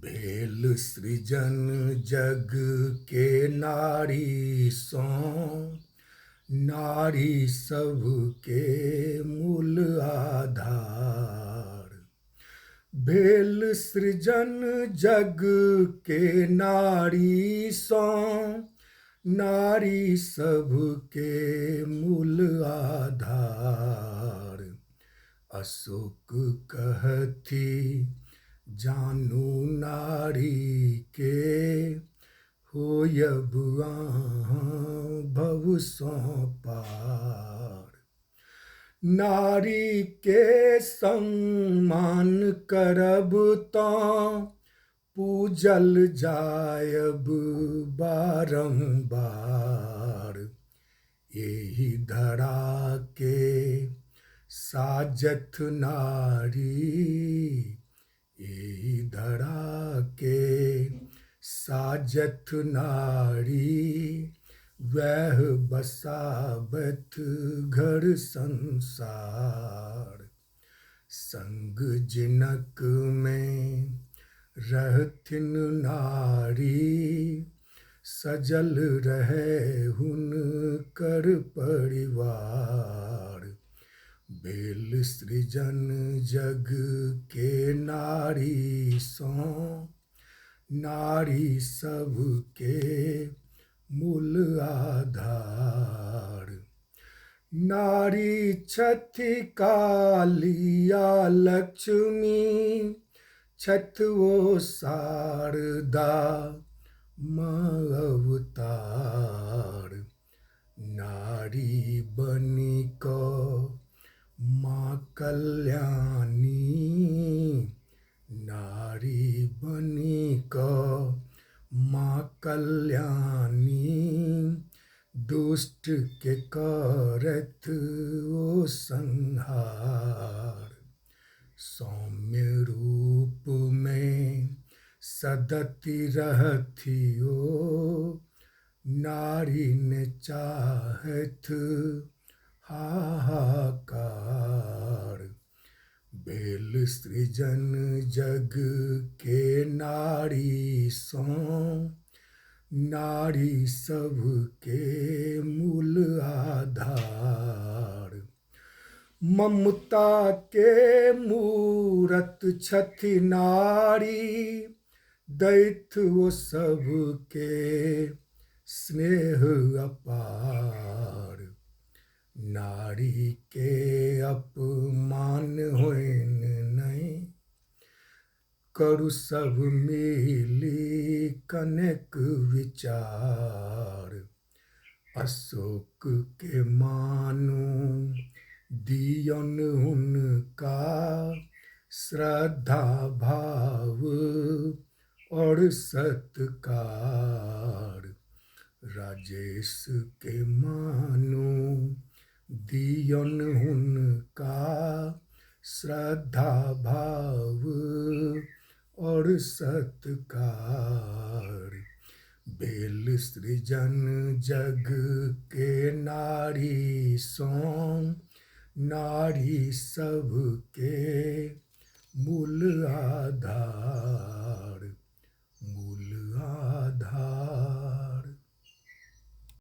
भेल सृजन जग के नारी सो, नारी सब के मूल आधार। भेल सृजन जग के नारी सो, नारी सब के मूल आधार। अशोक कहती जानू नारी के, होयब अहाँ भव सो पार। नारी के सम्मान करब तऽ पूजल जायब बारंबार। एहि धरा के साजथ नारी, एहि धरा के साजथ नारी। वह बसाबथ घर संसार। संग जिनक में रहथिन नारी, सजल रहे हुनकर परिवार। भेल सृजन जग के नारी सो, नारी सब के मूल आधार। नारी छथि कालिया लक्ष्मी, छथि वो शारदा माँ अवतार। नारी बनी को माँ कल्याणी, नारी बनी को माँ कल्याणी। दुष्ट के करत ओ संहार। सौम्य रूप में सदति रहती ओ, नारी ने चाहत हाहाकार। भेल सृजन जग के नारी सो, नारी सब के मूल आधार। ममता के मूरत छथि नारी, दैथ वो सब के स्नेह अपार। नारी के अपमान होइन नहीं, करु सब मिली कनेक विचार। अशोक के मानु दियन उनका, श्रद्धा भाव और सत्कार। राजेश के मानु दियन उनका, श्रद्धा भाव और सत्कार। भेल सृजन जग के नारी सो, नारी सब के मूल आधार।